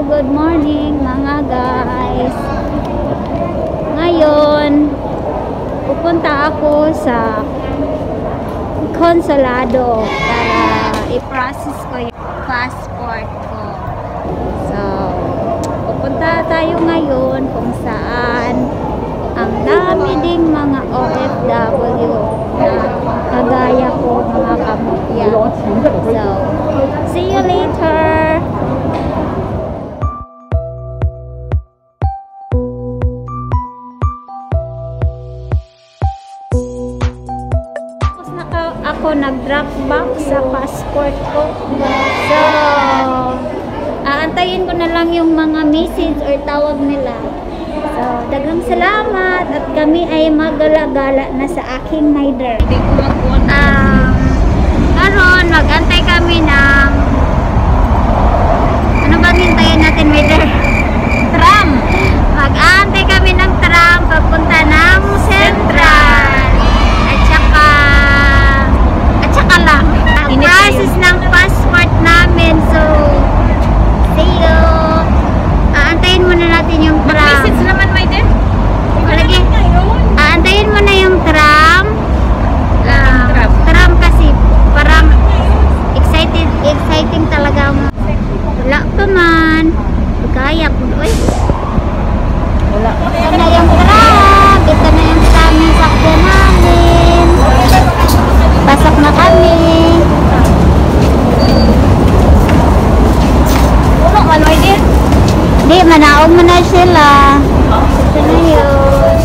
good morning mga guys. Ngayon, pupunta ako sa konsulado para i-process ko yung passport ko. So, pupunta tayo ngayon kung saan ang dami ding mga OFW na kagaya ko, mga kamutya. So, see you later! Tapos ako nag-drop back sa passport ko. So, aantayin ko na lang yung mga message or tawag nila. So, daghang salamat at kami ay magala-gala na sa aking rider. Karon mag-antay kami ng ano bang hintayin natin, rider? Tram! Mag-antay kami ng tram papunta ng Central. At saka lang. Ang process ng passport namin. So, see you! Aantayin muna natin yung tram. Mag-message naman, my dear. Lagi. Aantayin mo na yung tram. Tram kasi parang exciting talaga. Wala pa man. Kaya po. Wala. Ito na yung tram. Ito na yung tram yung sakyan namin. Pasok na kami. Wala man, my dear. Hindi, manaog mo na sila. Ito na yun.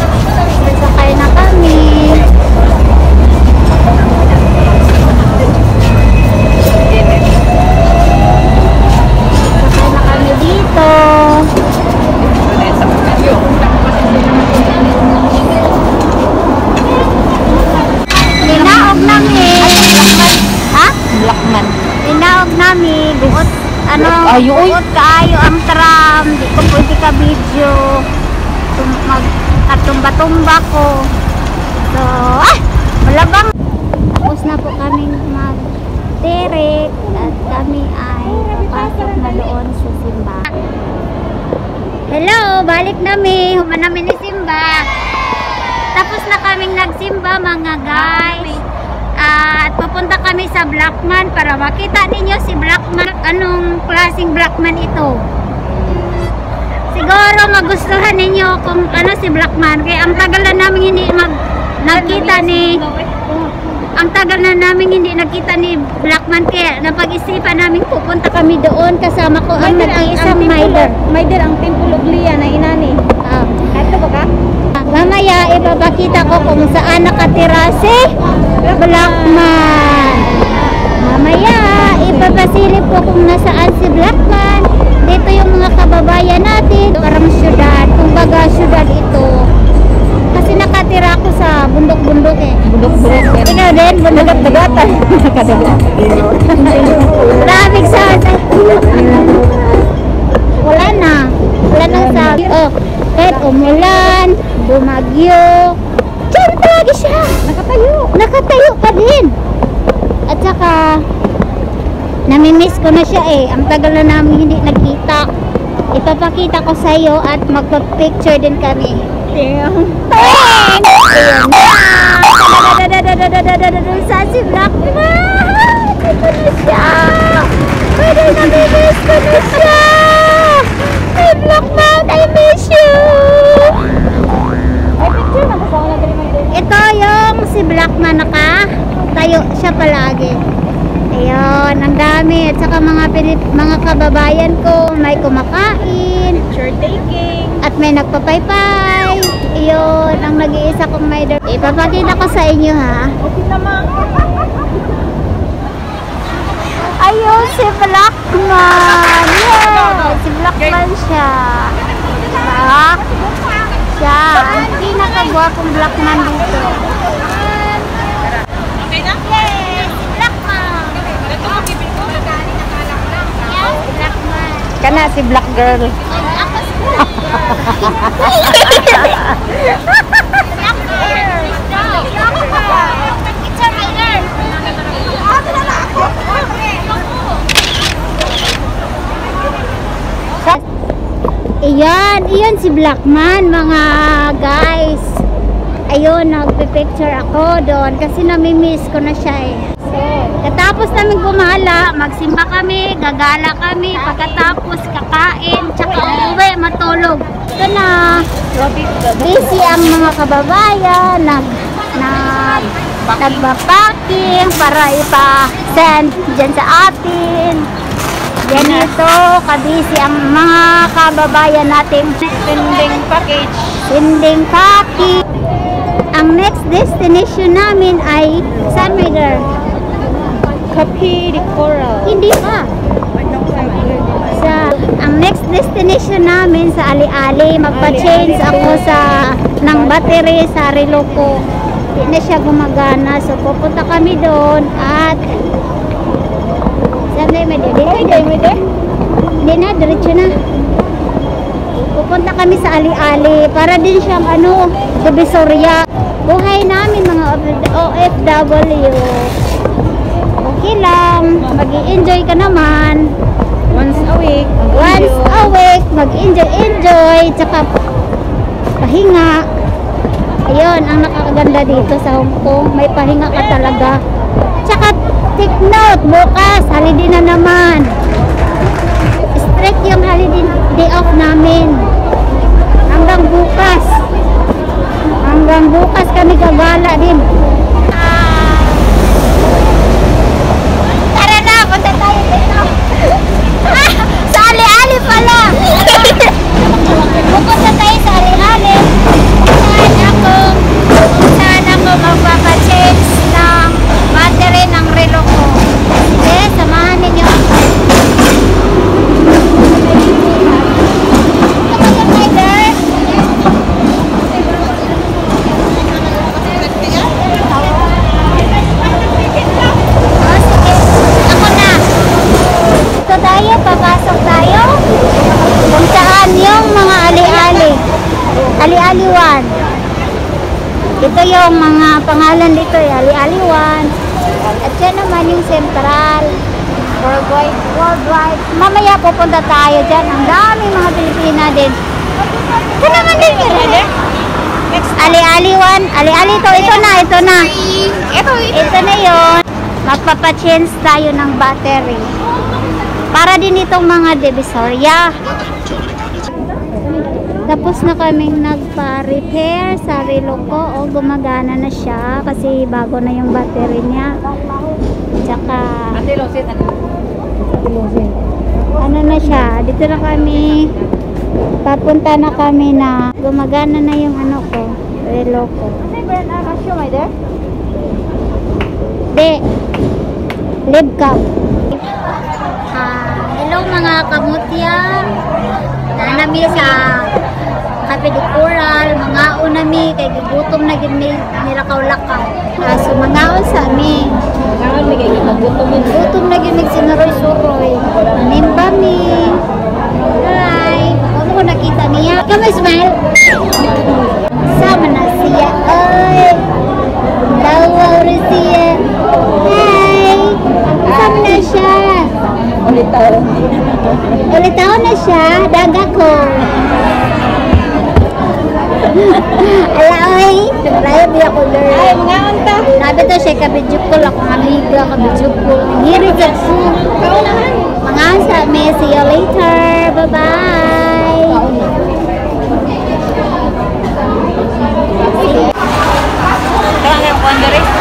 Sakay na kami. Sakay na kami dito. Tinaog namin. Ha? Blackman. Tinaog namin. Buot. Ayo, oy. Buot kaayo ang tram. Di ko pwede ka video. Magkatumba-tumba ko. So, malabang. Tapos na po kaming mag-direct at kami ay papasok na doon sa Simba. Hello! Balik nami. Human namin ni Simba. Tapos na kaming nagsimba mga guys. At pupunta kami sa Blackman para makita ninyo si Blackman. Anong klaseng Blackman ito? Siguro magustuhan ninyo kung ano si Blackman. Kaya ang tagal na namin hindi nakita ni Blackman. Kaya napag-isipan namin pupunta kami doon. Kasama ko ang nag-iisang Maider. Maider, ang Temple of Leah na inani. Ito ba ka? Mamaya ipapakita ko kung saan nakatira si Blackman. Mamaya ipapasilip ko kung nasaan si Blackman. Dito yung mga kababayan natin. Parang syudad. Kumbaga syudad ito. Kasi nakatira ako sa bundok-bundok eh. Bundok-bundok. Ikaw din? Bundok-dagatan. Traffic sa wala na. Wala nang sabi. Oh, kahit umulan, bumagyo, diyan lagi siya. Nakatayo pa din. At saka namimiss ko na siya eh. Ang tagal na namin hindi nagkita. Ipapakita ko sa iyo at magpa-picture din kami. Ayun na. Saan si Blackman? Ito na siya. Pwede namimiss ko na siya. Hey Blackman, I miss you. Ay, picture na. Gusto ko na dali, my dear. Ito yung si Blackman, tayo siya palagi. Ayun, ang dami. At saka mga kababayan ko, may kumakain. Picture taking. At may nagpapaypay. Ayun, ang nag-iisa kong Maider. Ipapakita ko sa inyo ha. Okay naman. Ayun, si Blackman. Yeah, si Blackman siya. Diba? Siya. Ang pinakagwapong Blackman dito. Okay na? Yes, Blackman. Ito ang bibig ko. Yes, Blackman. Kana si Black Girl. Ako si Blackman. It's a rider. Iyan si Blackman, mga guys. Ayun, nagpipicture ako doon kasi namimiss ko na siya eh. So, katapos namin gumala, magsimba kami, gagala kami, pagkatapos kakain, tsaka uuwi, matulog. Ito na, busy ang mga kababayan, nagpa-packing para ipa-send dyan sa atin. Ganito, kabisi ang mga kababayan natin. Sending package. Sending package. Ang next destination namin ay saan, my girl? Cafe de Coral. Hindi pa. Ang next destination namin sa Ali-Ali, magpa-change ako ng battery sa relo ko. Hindi na siya gumagana. So, pupunta kami doon at saan tayo may dito? Hindi na, diretso na. Pupunta kami sa Ali-Ali para din siyang Divisoria. Buhay namin mga OFW. Okay lang, mag-i-enjoy ka naman. Once a week. Mag-enjoy, tsaka pahinga. Ayun, ang nakakaganda dito sa Hong Kong. May pahinga ka talaga. Tsaka, take note, bukas, holiday na naman. Strict yung holiday day off namin. Hanggang bukas kami gagala din. Tara na, punta tayo dito. Sa Ali-Ali pala. Pupunta tayo sa Ali-Ali. Saan ako magpapachange ng battery ng relo ko. Sige, samahan ninyo ako. Papasok tayo kung saan yung mga ali-ali. Ali-ali 1. Ito yung mga pangalan dito, Ali-ali 1. At yan naman yung Central Worldwide. Mamaya pupunta tayo dyan. Ang daming mga Pilipina din. Ito naman din yun. Ali-ali 1. Ali-ali ito na. Ito na yun. Magpapachange tayo ng battery. Para din itong mga Divisoria. Tapos na kaming nagpa-repair sa relo ko. Gumagana na siya kasi bago na yung battery niya. Tsaka ano na siya. Dito na kami. Papunta na kami na gumagana na yung relo ko. Live cup. Hello mga kamutyan. Nanami sa Cafe de Coral. Mga unami kay gutom na gid mi nilakaw-lakaw. So mangaon sa amin. Gutom na gid mi sinuroy-suroy. Nimba mi. Hi. Ano ko nakita niya? Come smile. Sama na siya. Oy. Dawaw rin siya. Hi. Sama na siya. Ulit taon na siya, daga ko. Ala oy, layo biya ko girl. Ay, mga unta. Sabi to siya, kabidjukol ako, amiga, kabidjukol. Ngiri ka po. Mga sa me, see you later. Bye-bye.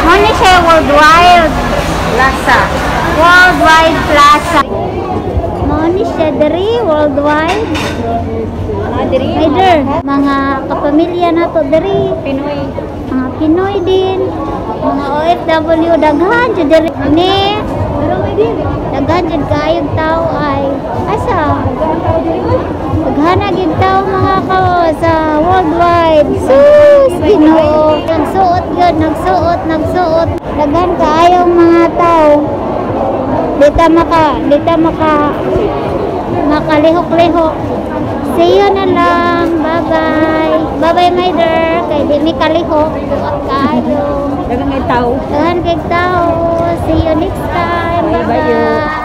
Ano siya, Worldwide Plaza. Worldwide Plaza. Money siya diri, Worldwide. Mga kapamilya na to diri. Pinoy. Mga Pinoy din. Mga OFW, daghan dyan diri. Daghan dyan kayong tao ay. Asa? Daghan na gid tao mga sa Worldwide. Sus! Ginoo. Nagsuot. Daghan kayong mga tao. Dita makalihok-lihok. See you na lang. Bye-bye. Bye-bye, my dear. Kay di mi kalihok. Kayo. Dagang may tao. Dagan kay tao. See you next time. Bye-bye.